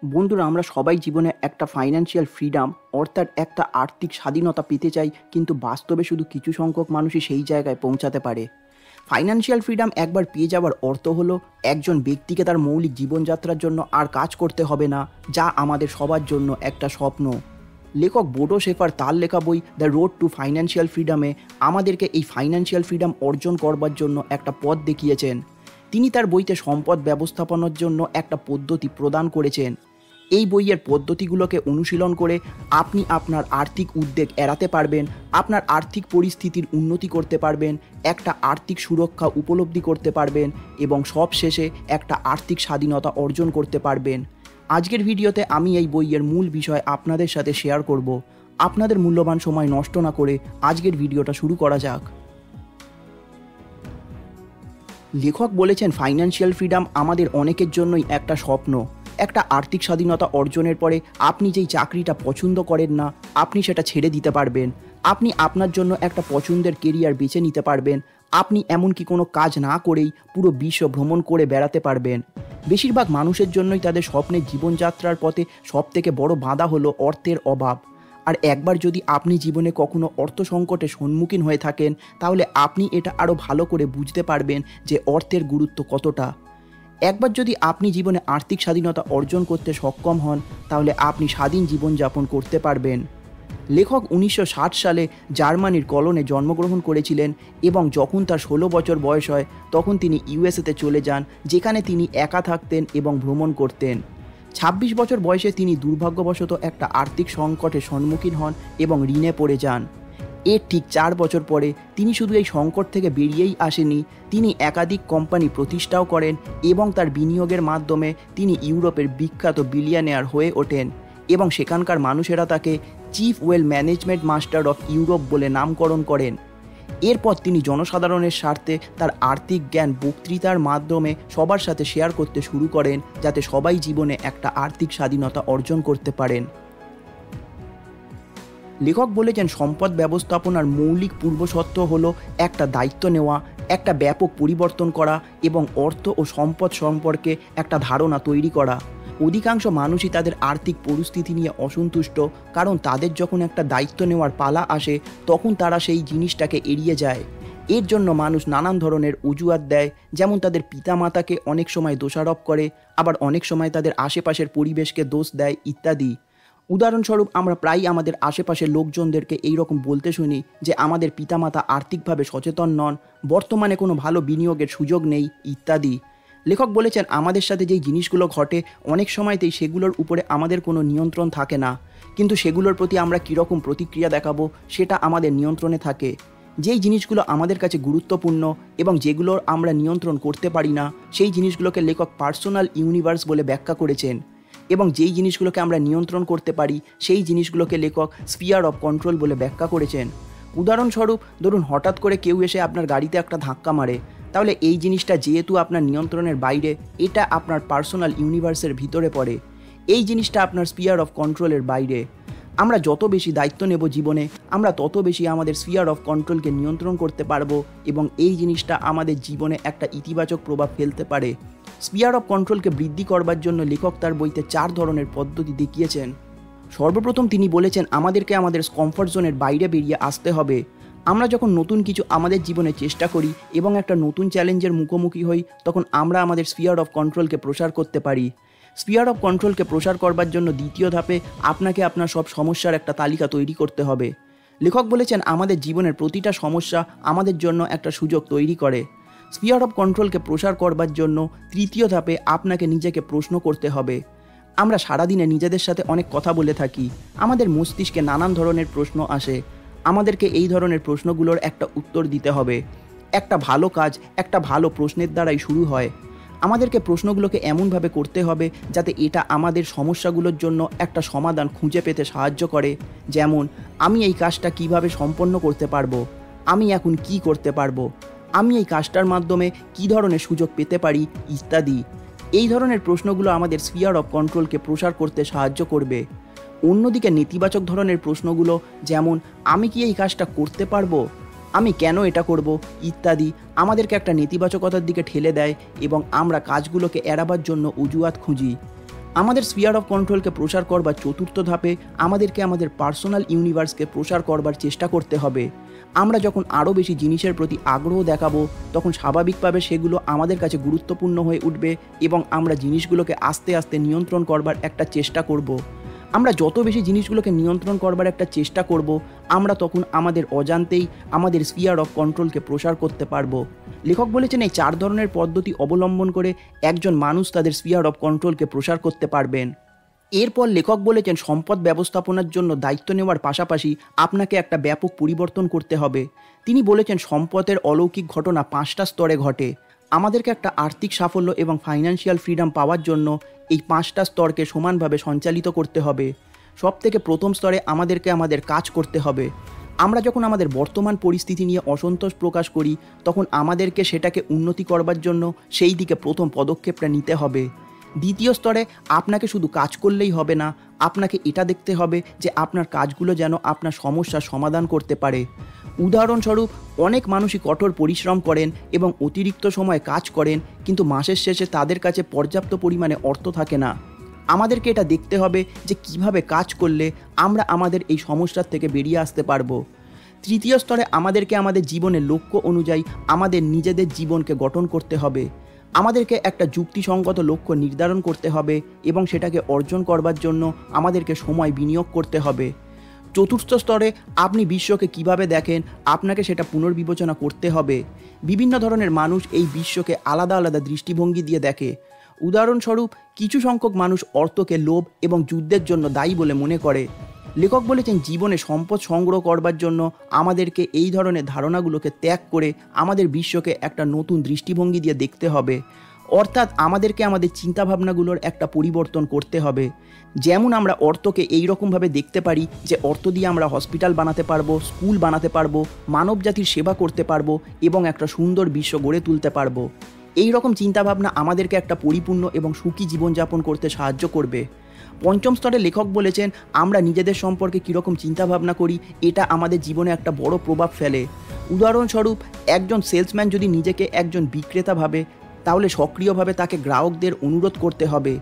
বন্ধুরা, আমরা সবাই জীবনে একটা ফাইন্যান্সিয়াল ফ্রিডম অর্থাৎ একটা আর্থিক স্বাধীনতা পেতে চাই, কিন্তু বাস্তবে শুধু কিছু সংখ্যক মানুষই সেই জায়গায় পৌঁছাতে পারে। ফাইন্যান্সিয়াল ফ্রিডম একবার পেয়ে যাওয়ার অর্থ হলো একজন ব্যক্তিকে তার মৌলিক জীবনযাত্রার জন্য আর কাজ করতে হবে না, যা আমাদের সবার জন্য একটা স্বপ্ন। লেখক বোডো শেফার তার লেখা বই দ্য রোড টু ফাইন্যান্সিয়াল ফ্রিডমে আমাদেরকে এই ফাইন্যান্সিয়াল ফ্রিডম অর্জন করবার জন্য একটা পথ দেখিয়েছেন। তিনি তার বইতে সম্পদ ব্যবস্থাপনার জন্য একটা পদ্ধতি প্রদান করেছেন। এই বইয়ের পদ্ধতিগুলোকে অনুশীলন করে আপনি আপনার আর্থিক উদ্বেগ এড়াতে পারবেন, আপনার আর্থিক পরিস্থিতির উন্নতি করতে পারবেন, একটা আর্থিক সুরক্ষা উপলব্ধি করতে পারবেন এবং সবশেষে একটা আর্থিক স্বাধীনতা অর্জন করতে পারবেন। আজকের ভিডিওতে আমি এই বইয়ের মূল বিষয় আপনাদের সাথে শেয়ার করব। আপনাদের মূল্যবান সময় নষ্ট না করে আজকের ভিডিওটা শুরু করা যাক। লেখক বলেছেন, ফাইন্যান্সিয়াল ফ্রিডম আমাদের অনেকের জন্যই একটা স্বপ্ন। একটা আর্থিক স্বাধীনতা অর্জনের পরে আপনি যেই চাকরিটা পছন্দ করেন না, আপনি সেটা ছেড়ে দিতে পারবেন। আপনি আপনার জন্য একটা পছন্দের কেরিয়ার বেছে নিতে পারবেন। আপনি এমনকি কোনো কাজ না করেই পুরো বিশ্ব ভ্রমণ করে বেড়াতে পারবেন। বেশিরভাগ মানুষের জন্যই তাদের স্বপ্নের জীবনযাত্রার পথে সবথেকে বড় বাধা হলো অর্থের অভাব। আর একবার যদি আপনি জীবনে কখনো অর্থ সংকটের সম্মুখীন হয়ে থাকেন, তাহলে আপনি এটা আরও ভালো করে বুঝতে পারবেন যে অর্থের গুরুত্ব কতটা। একবার যদি আপনি জীবনে আর্থিক স্বাধীনতা অর্জন করতে সক্ষম হন, তাহলে আপনি স্বাধীন জীবনযাপন করতে পারবেন। লেখক 1960 সালে জার্মানির কলনে জন্মগ্রহণ করেছিলেন এবং যখন তার 16 বছর বয়স হয় তখন তিনি ইউএসএতে চলে যান, যেখানে তিনি একা থাকতেন এবং ভ্রমণ করতেন। 26 বছর বয়সে তিনি দুর্ভাগ্যবশত একটা আর্থিক সংকটের সম্মুখীন হন এবং ঋণে পড়ে যান। এর ঠিক 4 বছর পরে তিনি শুধু এই সংকট থেকে বেরিয়েই আসেনি, তিনি একাধিক কোম্পানি প্রতিষ্ঠাও করেন এবং তার বিনিয়োগের মাধ্যমে তিনি ইউরোপের বিখ্যাত বিলিয়নিয়ার হয়ে ওঠেন এবং সেখানকার মানুষেরা তাকে chief well management master of Europe বলে নামকরণ করেন। এরপর তিনি জনসাধারণের স্বার্থে তার আর্থিক জ্ঞান বক্তৃতার মাধ্যমে সবার সাথে শেয়ার করতে শুরু করেন, যাতে সবাই জীবনে একটা আর্থিক স্বাধীনতা অর্জন করতে পারেন। লেখক বলেছেন, সম্পদ ব্যবস্থাপনার মৌলিক পূর্বশর্ত হলো একটা দায়িত্ব নেওয়া, একটা ব্যাপক পরিবর্তন করা এবং অর্থ ও সম্পদ সম্পর্কে একটা ধারণা তৈরি করা। অধিকাংশ মানুষই তাদের আর্থিক পরিস্থিতি নিয়ে অসন্তুষ্ট, কারণ তাদের যখন একটা দায়িত্ব নেওয়ার পালা আসে তখন তারা সেই জিনিসটাকে এড়িয়ে যায়। এর জন্য মানুষ নানান ধরনের অজুহাত দেয়, যেমন তাদের পিতামাতাকে অনেক সময় দোষারোপ করে, আবার অনেক সময় তাদের আশেপাশের পরিবেশকে দোষ দেয় ইত্যাদি। উদাহরণস্বরূপ, আমরা প্রায়ই আমাদের আশেপাশের লোকজনদেরকে এইরকম বলতে শুনি যে আমাদের পিতামাতা আর্থিকভাবে সচেতন নন, বর্তমানে কোনো ভালো বিনিয়োগের সুযোগ নেই ইত্যাদি। লেখক বলেছেন, আমাদের সাথে যেই জিনিসগুলো ঘটে অনেক সময়তেই সেগুলোর উপরে আমাদের কোনো নিয়ন্ত্রণ থাকে না, কিন্তু সেগুলোর প্রতি আমরা কীরকম প্রতিক্রিয়া দেখাবো সেটা আমাদের নিয়ন্ত্রণে থাকে। যেই জিনিসগুলো আমাদের কাছে গুরুত্বপূর্ণ এবং যেগুলোর আমরা নিয়ন্ত্রণ করতে পারি না, সেই জিনিসগুলোকে লেখক পার্সোনাল ইউনিভার্স বলে ব্যাখ্যা করেছেন, এবং যেই জিনিসগুলোকে আমরা নিয়ন্ত্রণ করতে পারি সেই জিনিসগুলোকে লেখক স্ফিয়ার অফ কন্ট্রোল বলে ব্যাখ্যা করেছেন। উদাহরণস্বরূপ, ধরুন হঠাৎ করে কেউ এসে আপনার গাড়িতে একটা ধাক্কা মারে, তাহলে এই জিনিসটা যেহেতু আপনার নিয়ন্ত্রণের বাইরে, এটা আপনার পার্সোনাল ইউনিভার্সের ভিতরে পড়ে। এই জিনিসটা আপনার স্ফিয়ার অফ কন্ট্রোলের বাইরে। আমরা যত বেশি দায়িত্ব নেব জীবনে, আমরা তত বেশি আমাদের স্ফিয়ার অফ কন্ট্রোলকে নিয়ন্ত্রণ করতে পারবো এবং এই জিনিসটা আমাদের জীবনে একটা ইতিবাচক প্রভাব ফেলতে পারে। স্ফিয়ার অফ কন্ট্রোলকে বৃদ্ধি করবার জন্য লেখক তার বইতে 4 ধরনের পদ্ধতি দেখিয়েছেন। সর্বপ্রথম তিনি বলেছেন, আমাদেরকে আমাদের কমফর্ট জোনের বাইরে বেরিয়ে আসতে হবে। আমরা যখন নতুন কিছু আমাদের জীবনে চেষ্টা করি এবং একটা নতুন চ্যালেঞ্জের মুখোমুখি হই, তখন আমরা আমাদের স্ফিয়ার অফ কন্ট্রোলকে প্রসার করতে পারি। স্ফিয়ার অফ কন্ট্রোলকে প্রসার করবার জন্য দ্বিতীয় ধাপে আপনাকে আপনার সব সমস্যার একটা তালিকা তৈরি করতে হবে। লেখক বলেছেন, আমাদের জীবনের প্রতিটা সমস্যা আমাদের জন্য একটা সুযোগ তৈরি করে। স্ফিয়ার অফ কন্ট্রোলকে প্রসার করবার জন্য তৃতীয় ধাপে আপনাকে নিজেকে প্রশ্ন করতে হবে। আমরা সারাদিনে নিজেদের সাথে অনেক কথা বলে থাকি, আমাদের মস্তিষ্কে নানান ধরনের প্রশ্ন আসে। আমাদেরকে এই ধরনের প্রশ্নগুলোর একটা উত্তর দিতে হবে। একটা ভালো কাজ একটা ভালো প্রশ্নের দ্বারাই শুরু হয়। আমাদেরকে প্রশ্নগুলোকে এমনভাবে করতে হবে যাতে এটা আমাদের সমস্যাগুলোর জন্য একটা সমাধান খুঁজে পেতে সাহায্য করে। যেমন, আমি এই কাজটা কিভাবে সম্পন্ন করতে পারবো, আমি এখন কি করতে পারবো, আমি এই কাজটার মাধ্যমে কী ধরনের সুযোগ পেতে পারি ইত্যাদি। এই ধরনের প্রশ্নগুলো আমাদের স্ফিয়ার অফ কন্ট্রোলকে প্রসার করতে সাহায্য করবে। অন্যদিকে নেতিবাচক ধরনের প্রশ্নগুলো, যেমন আমি কি এই কাজটা করতে পারবো, আমি কেন এটা করব ইত্যাদি, আমাদেরকে একটা নেতিবাচকতার দিকে ঠেলে দেয় এবং আমরা কাজগুলোকে এড়াবার জন্য অজুহাত খুঁজি। আমাদের স্ফিয়ার অফ কন্ট্রোলকে প্রসার করবার চতুর্থ ধাপে আমাদেরকে আমাদের পার্সোনাল ইউনিভার্সকে প্রসার করবার চেষ্টা করতে হবে। আমরা যখন আরও বেশি জিনিসের প্রতি আগ্রহ দেখাবো তখন স্বাভাবিকভাবে সেগুলো আমাদের কাছে গুরুত্বপূর্ণ হয়ে উঠবে এবং আমরা জিনিসগুলোকে আস্তে আস্তে নিয়ন্ত্রণ করবার একটা চেষ্টা করব। আমরা যত বেশি জিনিসগুলোকে নিয়ন্ত্রণ করবার একটা চেষ্টা করব, আমরা তখন আমাদের অজান্তেই আমাদের স্ফিয়ার অফ কন্ট্রোলকে প্রসার করতে পারবো। লেখক বলেছেন এই 4 ধরনের পদ্ধতি অবলম্বন করে একজন মানুষ তাদের স্ফিয়ার অফ কন্ট্রোলকে প্রসার করতে পারবেন। এরপর লেখক বলেছেন সম্পদ ব্যবস্থাপনার জন্য দায়িত্ব নেওয়ার পাশাপাশি আপনাকে একটা ব্যাপক পরিবর্তন করতে হবে। তিনি বলেছেন সম্পদের অলৌকিক ঘটনা 5টা স্তরে ঘটে। আমাদেরকে একটা আর্থিক সাফল্য এবং ফাইন্যান্সিয়াল ফ্রিডম পাওয়ার জন্য এই 5টা স্তরকে সমানভাবে সঞ্চালিত করতে হবে। সবথেকে প্রথম স্তরে আমাদেরকে আমাদের কাজ করতে হবে। আমরা যখন আমাদের বর্তমান পরিস্থিতি নিয়ে অসন্তোষ প্রকাশ করি তখন আমাদেরকে সেটাকে উন্নতি করবার জন্য সেই দিকে প্রথম পদক্ষেপটা নিতে হবে। দ্বিতীয় স্তরে আপনাকে শুধু কাজ করলেই হবে না, আপনাকে এটা দেখতে হবে যে আপনার কাজগুলো যেন আপনার সমস্যার সমাধান করতে পারে। উদাহরণস্বরূপ অনেক মানুষই কঠোর পরিশ্রম করেন এবং অতিরিক্ত সময় কাজ করেন, কিন্তু মাসের শেষে তাদের কাছে পর্যাপ্ত পরিমাণে অর্থ থাকে না। আমাদেরকে এটা দেখতে হবে যে কিভাবে কাজ করলে আমরা আমাদের এই সমস্যার থেকে বেরিয়ে আসতে পারবো। তৃতীয় স্তরে আমাদেরকে আমাদের জীবনের লক্ষ্য অনুযায়ী আমাদের নিজেদের জীবনকে গঠন করতে হবে। আমাদেরকে একটা যুক্তিসঙ্গত লক্ষ্য নির্ধারণ করতে হবে এবং সেটাকে অর্জন করবার জন্য আমাদেরকে সময় বিনিয়োগ করতে হবে। চতুর্থ স্তরে আপনি বিশ্বকে কিভাবে দেখেন আপনাকে সেটা পুনর্বিবেচনা করতে হবে। বিভিন্ন ধরনের মানুষ এই বিশ্বকে আলাদা আলাদা দৃষ্টিভঙ্গি দিয়ে দেখে। উদাহরণস্বরূপ কিছু সংখ্যক মানুষ অর্থকে লোভ এবং যুদ্ধের জন্য দায়ী বলে মনে করে। লেখক বলেছেন জীবনে সম্পদ সংগ্রহ করবার জন্য আমাদেরকে এই ধরনের ধারণাগুলোকে ত্যাগ করে আমাদের বিশ্বকে একটা নতুন দৃষ্টিভঙ্গি দিয়ে দেখতে হবে। অর্থাৎ আমাদেরকে আমাদের চিন্তাভাবনাগুলোর একটা পরিবর্তন করতে হবে। যেমন আমরা অর্থকে এই রকমভাবে দেখতে পারি যে অর্থ দিয়ে আমরা হসপিটাল বানাতে পারবো, স্কুল বানাতে পারবো, মানব জাতির সেবা করতে পারবো এবং একটা সুন্দর বিশ্ব গড়ে তুলতে পারবো। এই রকম চিন্তাভাবনা আমাদেরকে একটা পরিপূর্ণ এবং সুখী জীবনযাপন করতে সাহায্য করবে। পঞ্চম স্তরে লেখক বলেছেন আমরা নিজেদের সম্পর্কে কীরকম চিন্তাভাবনা করি এটা আমাদের জীবনে একটা বড় প্রভাব ফেলে। উদাহরণস্বরূপ একজন সেলসম্যান যদি নিজেকে একজন বিক্রেতা ভাবে তাহলে সক্রিয়ভাবে তাকে গ্রাহকদের অনুরোধ করতে হবে,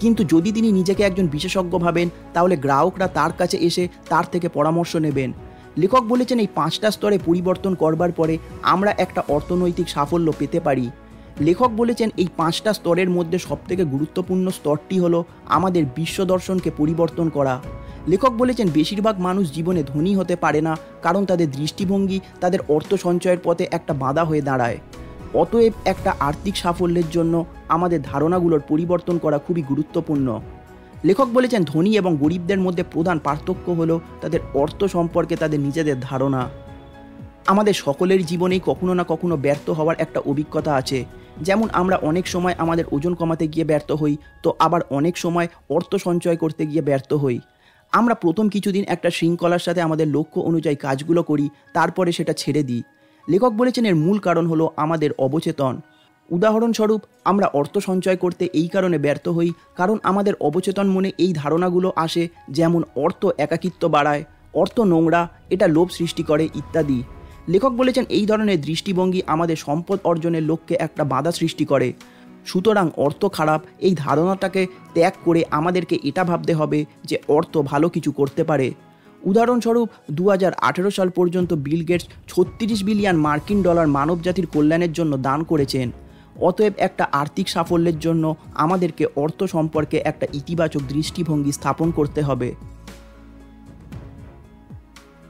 কিন্তু যদি তিনি নিজেকে একজন বিশেষজ্ঞ ভাবেন তাহলে গ্রাহকরা তার কাছে এসে তার থেকে পরামর্শ নেবেন। লেখক বলেছেন এই 5টা স্তরে পরিবর্তন করবার পরে আমরা একটা অর্থনৈতিক সাফল্য পেতে পারি। লেখক বলেছেন এই 5টা স্তরের মধ্যে সবথেকে গুরুত্বপূর্ণ স্তরটি হলো আমাদের বিশ্ব দর্শনকে পরিবর্তন করা। লেখক বলেছেন বেশিরভাগ মানুষ জীবনে ধনী হতে পারে না কারণ তাদের দৃষ্টিভঙ্গি তাদের অর্থ সঞ্চয়ের পথে একটা বাধা হয়ে দাঁড়ায়। অতএব একটা আর্থিক সাফল্যের জন্য আমাদের ধারণাগুলোর পরিবর্তন করা খুবই গুরুত্বপূর্ণ। লেখক বলেছেন ধনী এবং গরিবদের মধ্যে প্রধান পার্থক্য হলো তাদের অর্থ সম্পর্কে তাদের নিজেদের ধারণা। আমাদের সকলের জীবনেই কখনো না কখনো ব্যর্থ হওয়ার একটা অভিজ্ঞতা আছে। যেমন আমরা অনেক সময় আমাদের ওজন কমাতে গিয়ে ব্যর্থ হই, তো আবার অনেক সময় অর্থ সঞ্চয় করতে গিয়ে ব্যর্থ হই। আমরা প্রথম কিছুদিন একটা শৃঙ্খলার সাথে আমাদের লক্ষ্য অনুযায়ী কাজগুলো করি, তারপরে সেটা ছেড়ে দিই। লেখক বলেছেন এর মূল কারণ হলো আমাদের অবচেতন। উদাহরণস্বরূপ আমরা অর্থ সঞ্চয় করতে এই কারণে ব্যর্থ হই কারণ আমাদের অবচেতন মনে এই ধারণাগুলো আসে, যেমন অর্থ একাকিত্ব বাড়ায়, অর্থ নোংরা, এটা লোভ সৃষ্টি করে ইত্যাদি। লেখক বলেছেন এই ধরনের দৃষ্টিভঙ্গি আমাদের সম্পদ অর্জনের লক্ষ্যে একটা বাধা সৃষ্টি করে। সুতরাং অর্থ খারাপ এই ধারণাটাকে ত্যাগ করে আমাদেরকে এটা ভাবতে হবে যে অর্থ ভালো কিছু করতে পারে। উদাহরণস্বরূপ 2018 সাল পর্যন্ত বিল গেটস 36 বিলিয়ন মার্কিন ডলার মানবজাতির কল্যাণের জন্য দান করেছেন। অতএব একটা আর্থিক সাফল্যের জন্য আমাদেরকে অর্থ সম্পর্কে একটা ইতিবাচক দৃষ্টিভঙ্গি স্থাপন করতে হবে।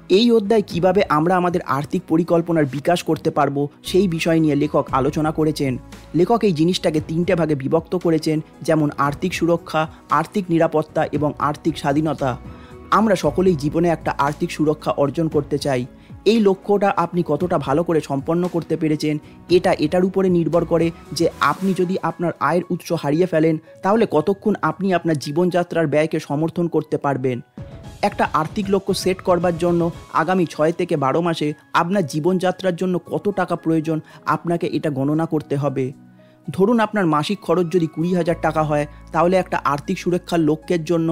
এই অধ্যায় কিভাবে আমরা আমাদের আর্থিক পরিকল্পনার বিকাশ করতে পারবো সেই বিষয় নিয়ে লেখক আলোচনা করেছেন। লেখক এই জিনিসটাকে 3টে ভাগে বিভক্ত করেছেন, যেমন আর্থিক সুরক্ষা, আর্থিক নিরাপত্তা এবং আর্থিক স্বাধীনতা। আমরা সকলেই জীবনে একটা আর্থিক সুরক্ষা অর্জন করতে চাই। এই লক্ষ্যটা আপনি কতটা ভালো করে সম্পন্ন করতে পেরেছেন এটার উপরে নির্ভর করে যে আপনি যদি আপনার আয়ের উৎস হারিয়ে ফেলেন তাহলে কতক্ষণ আপনি আপনার জীবনযাত্রার ব্যয়কে সমর্থন করতে পারবেন। একটা আর্থিক লক্ষ্য সেট করবার জন্য আগামী 6 থেকে 12 মাসে আপনার জীবনযাত্রার জন্য কত টাকা প্রয়োজন আপনাকে এটা গণনা করতে হবে। ধরুন আপনার মাসিক খরচ যদি 20,000 টাকা হয়, তাহলে একটা আর্থিক সুরক্ষার লক্ষ্যের জন্য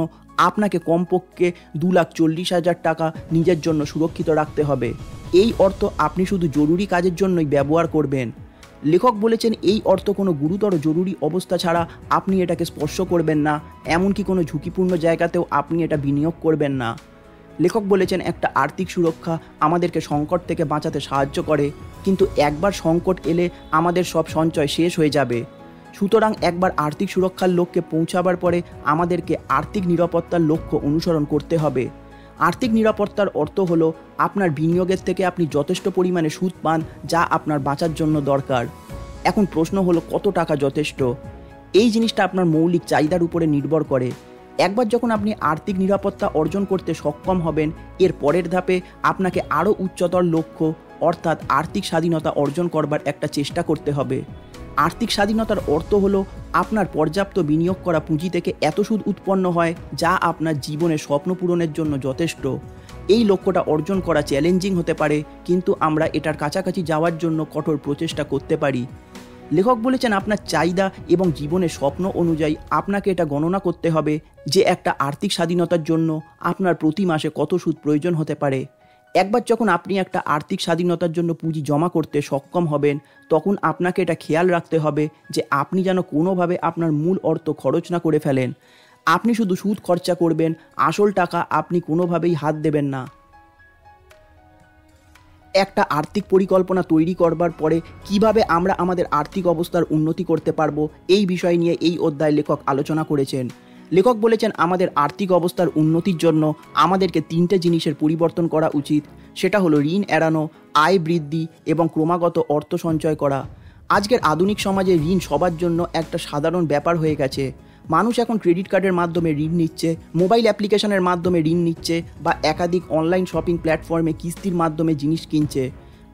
আপনাকে কমপক্ষে 2,40,000 টাকা নিজের জন্য সুরক্ষিত রাখতে হবে। এই অর্থ আপনি শুধু জরুরি কাজের জন্যই ব্যবহার করবেন। লেখক বলেছেন এই অর্থ কোনো গুরুতর জরুরি অবস্থা ছাড়া আপনি এটাকে স্পর্শ করবেন না, এমনকি কোনো ঝুঁকিপূর্ণ জায়গাতেও আপনি এটা বিনিয়োগ করবেন না। লেখক বলেছেন একটা আর্থিক সুরক্ষা আমাদেরকে সংকট থেকে বাঁচাতে সাহায্য করে, কিন্তু একবার সংকট এলে আমাদের সব সঞ্চয় শেষ হয়ে যাবে। সুতরাং একবার আর্থিক সুরক্ষার লক্ষ্যে পৌঁছাবার পরে আমাদেরকে আর্থিক নিরাপত্তার লক্ষ্য অনুসরণ করতে হবে। আর্থিক নিরাপত্তার অর্থ হলো আপনার বিনিয়োগের থেকে আপনি যথেষ্ট পরিমাণে সুদ পান, যা আপনার বাঁচার জন্য দরকার। এখন প্রশ্ন হলো কত টাকা যথেষ্ট? এই জিনিসটা আপনার মৌলিক চাহিদার উপরে নির্ভর করে। একবার যখন আপনি আর্থিক নিরাপত্তা অর্জন করতে সক্ষম হবেন, এর পরের ধাপে আপনাকে আরও উচ্চতর লক্ষ্য অর্থাৎ আর্থিক স্বাধীনতা অর্জন করবার একটা চেষ্টা করতে হবে। আর্থিক স্বাধীনতার অর্থ হলো আপনার পর্যাপ্ত বিনিয়োগ করা পুঁজি থেকে এত সুদ উৎপন্ন হয় যা আপনার জীবনের স্বপ্ন পূরণের জন্য যথেষ্ট। এই লক্ষ্যটা অর্জন করা চ্যালেঞ্জিং হতে পারে, কিন্তু আমরা এটার কাছাকাছি যাওয়ার জন্য কঠোর প্রচেষ্টা করতে পারি। লেখক বলেছেন আপনার চাহিদা এবং জীবনের স্বপ্ন অনুযায়ী আপনাকে এটা গণনা করতে হবে যে একটা আর্থিক স্বাধীনতার জন্য আপনার প্রতি মাসে কত সুদ প্রয়োজন হতে পারে। একবার যখন আপনি একটা আর্থিক স্বাধীনতার জন্য পুঁজি জমা করতে সক্ষম হবেন, তখন আপনাকে এটা খেয়াল রাখতে হবে যে আপনি যেন কোনোভাবে আপনার মূল অর্থ খরচ না করে ফেলেন। আপনি শুধু সুদ খরচা করবেন, আসল টাকা আপনি কোনোভাবেই হাত দেবেন না। একটা আর্থিক পরিকল্পনা তৈরি করবার পরে কিভাবে আমরা আমাদের আর্থিক অবস্থার উন্নতি করতে পারবো, এই বিষয় নিয়ে এই অধ্যায়ে লেখক আলোচনা করেছেন। লেখক বলেছেন আমাদের আর্থিক অবস্থার উন্নতির জন্য আমাদেরকে 3টে জিনিসের পরিবর্তন করা উচিত। সেটা হলো ঋণ এড়ানো, আয় বৃদ্ধি এবং ক্রমাগত অর্থ সঞ্চয় করা। আজকের আধুনিক সমাজে ঋণ সবার জন্য একটা সাধারণ ব্যাপার হয়ে গেছে। মানুষ এখন ক্রেডিট কার্ডের মাধ্যমে ঋণ নিচ্ছে, মোবাইল অ্যাপ্লিকেশনের মাধ্যমে ঋণ নিচ্ছে বা একাধিক অনলাইন শপিং প্ল্যাটফর্মে কিস্তির মাধ্যমে জিনিস কিনছে।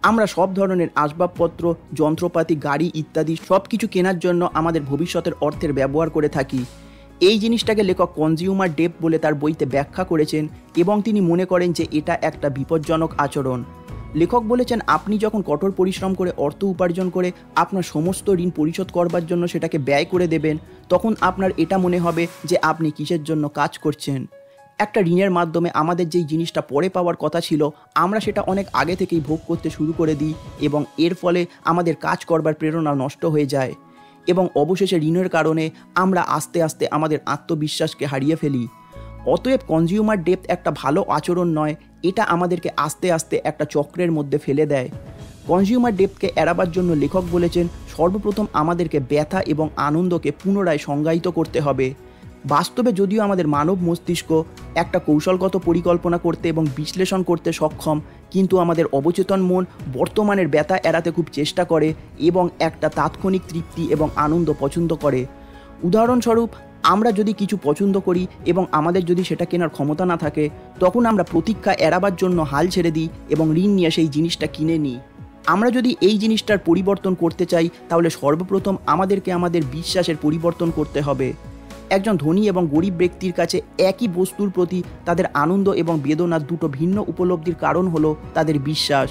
আমরা সব ধরনের আসবাবপত্র, যন্ত্রপাতি, গাড়ি ইত্যাদি সব কিছু কেনার জন্য আমাদের ভবিষ্যতের অর্থের ব্যবহার করে থাকি। এই জিনিসটাকে লেখক কনজিউমার ডেট বলে তার বইতে ব্যাখ্যা করেছেন এবং তিনি মনে করেন যে এটা একটা বিপজ্জনক আচরণ। লেখক বলেছেন আপনি যখন কঠোর পরিশ্রম করে অর্থ উপার্জন করে আপনার সমস্ত ঋণ পরিশোধ করবার জন্য সেটাকে ব্যয় করে দেবেন, তখন আপনার এটা মনে হবে যে আপনি কিসের জন্য কাজ করছেন। একটা ঋণের মাধ্যমে আমাদের যেই জিনিসটা পরে পাওয়ার কথা ছিল, আমরা সেটা অনেক আগে থেকেই ভোগ করতে শুরু করে দিই এবং এর ফলে আমাদের কাজ করবার প্রেরণা নষ্ট হয়ে যায় এবং অবশেষে ঋণের কারণে আমরা আস্তে আস্তে আমাদের আত্মবিশ্বাসকে হারিয়ে ফেলি। অতএব কনজিউমার ডেট একটা ভালো আচরণ নয়, এটা আমাদেরকে আস্তে আস্তে একটা চক্রের মধ্যে ফেলে দেয়। কনজিউমার ডেটকে এড়াবার জন্য লেখক বলেছেন সর্বপ্রথম আমাদেরকে ব্যথা এবং আনন্দকে পুনরায় সংজ্ঞায়িত করতে হবে। বাস্তবে যদিও আমাদের মানব মস্তিষ্ক একটা কৌশলগত পরিকল্পনা করতে এবং বিশ্লেষণ করতে সক্ষম, কিন্তু আমাদের অবচেতন মন বর্তমানের ব্যথা এড়াতে খুব চেষ্টা করে এবং একটা তাৎক্ষণিক তৃপ্তি এবং আনন্দ পছন্দ করে। উদাহরণস্বরূপ, আমরা যদি কিছু পছন্দ করি এবং আমাদের যদি সেটা কেনার ক্ষমতা না থাকে, তখন আমরা প্রতীক্ষা এড়াবার জন্য হাল ছেড়ে দিই এবং ঋণ নিয়ে সেই জিনিসটা কিনে নিই। আমরা যদি এই জিনিসটার পরিবর্তন করতে চাই, তাহলে সর্বপ্রথম আমাদেরকে আমাদের বিশ্বাসের পরিবর্তন করতে হবে। একজন ধনী এবং গরিব ব্যক্তির কাছে একই বস্তুর প্রতি তাদের আনন্দ এবং বেদনার দুটো ভিন্ন উপলব্ধির কারণ হলো তাদের বিশ্বাস।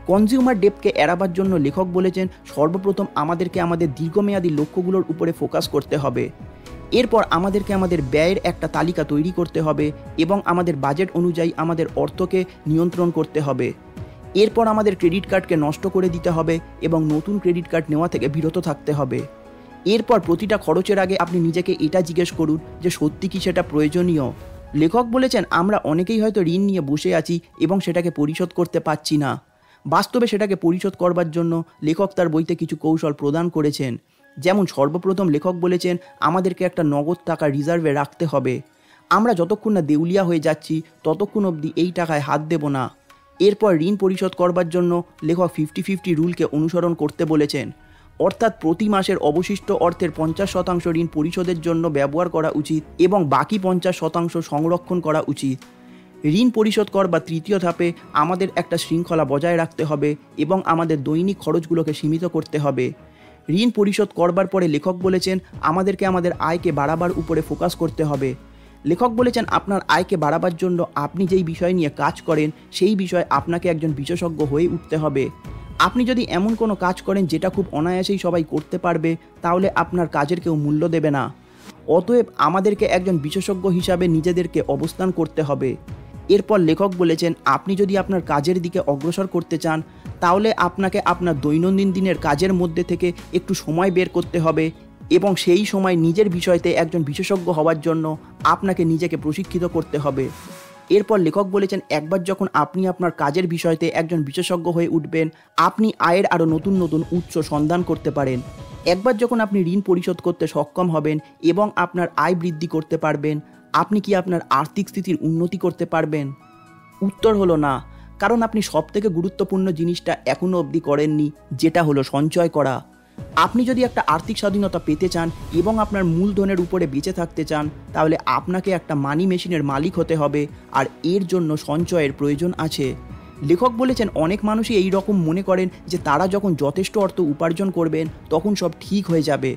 কনজিউমার ডেটকে এড়াবার জন্য লেখক বলেছেন সর্বপ্রথম আমাদেরকে আমাদের দীর্ঘমেয়াদী লক্ষ্যগুলোর উপরে ফোকাস করতে হবে। এরপর আমাদেরকে আমাদের ব্যয়ের একটা তালিকা তৈরি করতে হবে এবং আমাদের বাজেট অনুযায়ী আমাদের অর্থকে নিয়ন্ত্রণ করতে হবে। এরপর আমাদের ক্রেডিট কার্ডকে নষ্ট করে দিতে হবে এবং নতুন ক্রেডিট কার্ড নেওয়া থেকে বিরত থাকতে হবে। এরপর প্রতিটা খরচের আগে আপনি নিজেকে এটা জিজ্ঞেস করুন যে সত্যি কি সেটা প্রয়োজনীয়। লেখক বলেছেন আমরা অনেকেই হয়তো ঋণ নিয়ে বসে আছি এবং সেটাকে পরিশোধ করতে পারছি না। বাস্তবে সেটাকে পরিশোধ করবার জন্য লেখক তার বইতে কিছু কৌশল প্রদান করেছেন। যেমন সর্বপ্রথম লেখক বলেছেন আমাদেরকে একটা নগদ টাকা রিজার্ভে রাখতে হবে। আমরা যতক্ষণ না দেউলিয়া হয়ে যাচ্ছি ততক্ষণ অবধি এই টাকায় হাত দেব না। এরপর ঋণ পরিশোধ করবার জন্য লেখক 50-50 রুলকে অনুসরণ করতে বলেছেন, অর্থাৎ প্রতি মাসের অবশিষ্ট অর্থের 50% ঋণ পরিশোধের জন্য ব্যবহার করা উচিত এবং বাকি 50% সংরক্ষণ করা উচিত। ঋণ পরিশোধ করবার তৃতীয় ধাপে আমাদের একটা শৃঙ্খলা বজায় রাখতে হবে এবং আমাদের দৈনিক খরচগুলোকে সীমিত করতে হবে। ঋণ পরিশোধ করবার পরে লেখক বলেছেন আমাদেরকে আমাদের আয়কে বাড়াবার উপরে ফোকাস করতে হবে। লেখক বলেছেন আপনার আয়কে বাড়াবার জন্য আপনি যেই বিষয় নিয়ে কাজ করেন সেই বিষয়ে আপনাকে একজন বিশেষজ্ঞ হয়ে উঠতে হবে। আপনি যদি এমন কোনো কাজ করেন যেটা খুব অনায়াসেই সবাই করতে পারবে, তাহলে আপনার কাজের কেউ মূল্য দেবে না। অতএব আমাদেরকে একজন বিশেষজ্ঞ হিসাবে নিজেদেরকে অবস্থান করতে হবে। এরপর লেখক বলেছেন আপনি যদি আপনার কাজের দিকে অগ্রসর করতে চান, তাহলে আপনাকে আপনার দৈনন্দিন দিনের কাজের মধ্যে থেকে একটু সময় বের করতে হবে এবং সেই সময় নিজের বিষয়তে একজন বিশেষজ্ঞ হওয়ার জন্য আপনাকে নিজেকে প্রশিক্ষিত করতে হবে। এরপর লেখক বলেছেন, একবার যখন আপনি আপনার কাজের বিষয়তে একজন বিশেষজ্ঞ হয়ে উঠবেন, আপনি আয়ের আরও নতুন নতুন উৎস সন্ধান করতে পারেন। একবার যখন আপনি ঋণ পরিশোধ করতে সক্ষম হবেন এবং আপনার আয় বৃদ্ধি করতে পারবেন, আপনি কি আপনার আর্থিক স্থিতির উন্নতি করতে পারবেন? উত্তর হলো না, কারণ আপনি সবথেকে গুরুত্বপূর্ণ জিনিসটা এখনও অবধি করেননি, যেটা হলো সঞ্চয় করা। আপনি যদি একটা আর্থিক স্বাধীনতা পেতে চান এবং আপনার মূলধনের উপরে বেঁচে থাকতে চান, তাহলে আপনাকে একটা মানি মেশিনের মালিক হতে হবে, আর এর জন্য সঞ্চয়ের প্রয়োজন আছে। লেখক বলেছেন, অনেক মানুষই এই রকম মনে করেন যে তারা যখন যথেষ্ট অর্থ উপার্জন করবেন তখন সব ঠিক হয়ে যাবে।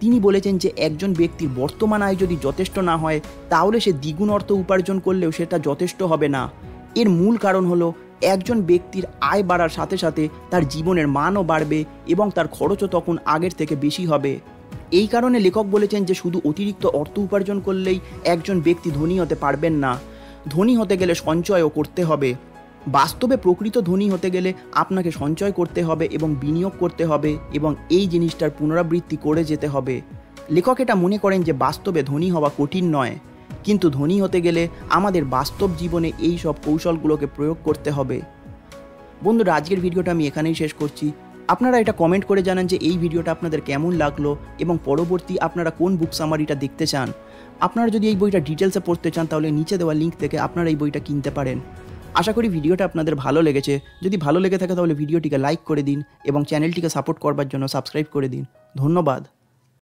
তিনি বলেছেন যে একজন ব্যক্তির বর্তমান আয় যদি যথেষ্ট না হয়, তাহলে সে দ্বিগুণ অর্থ উপার্জন করলেও সেটা যথেষ্ট হবে না। এর মূল কারণ হলো, একজন ব্যক্তির আয় বাড়ার সাথে সাথে তার জীবনের মানও বাড়বে এবং তার খরচও তখন আগের থেকে বেশি হবে। এই কারণে লেখক বলেছেন যে শুধু অতিরিক্ত অর্থ উপার্জন করলেই একজন ব্যক্তি ধনী হতে পারবেন না। ধনী হতে গেলে সঞ্চয়ও করতে হবে। বাস্তবে প্রকৃত ধনী হতে গেলে আপনাকে সঞ্চয় করতে হবে এবং বিনিয়োগ করতে হবে এবং এই জিনিসটার পুনরাবৃত্তি করে যেতে হবে। লেখক এটা মনে করেন যে বাস্তবে ধনী হওয়া কঠিন নয়, কিন্তু ধনী হতে গেলে আমাদের বাস্তব জীবনে এই সব কৌশলগুলোকে প্রয়োগ করতে হবে। বন্ধুরা, আজকের ভিডিওটা আমি এখানেই শেষ করছি। আপনারা এটা কমেন্ট করে জানান যে এই ভিডিওটা আপনাদের কেমন লাগলো এবং পরবর্তী আপনারা কোন বুক সামারিটা দেখতে চান। আপনারা যদি এই বইটা ডিটেলসে পড়তে চান, তাহলে নিচে দেওয়া লিঙ্ক থেকে আপনারা এই বইটা কিনতে পারেন। আশা করি ভিডিওটা আপনাদের ভালো লেগেছে। যদি ভালো লেগে থাকে তাহলে ভিডিওটিকে লাইক করে দিন এবং চ্যানেলটিকে সাপোর্ট করবার জন্য সাবস্ক্রাইব করে দিন। ধন্যবাদ।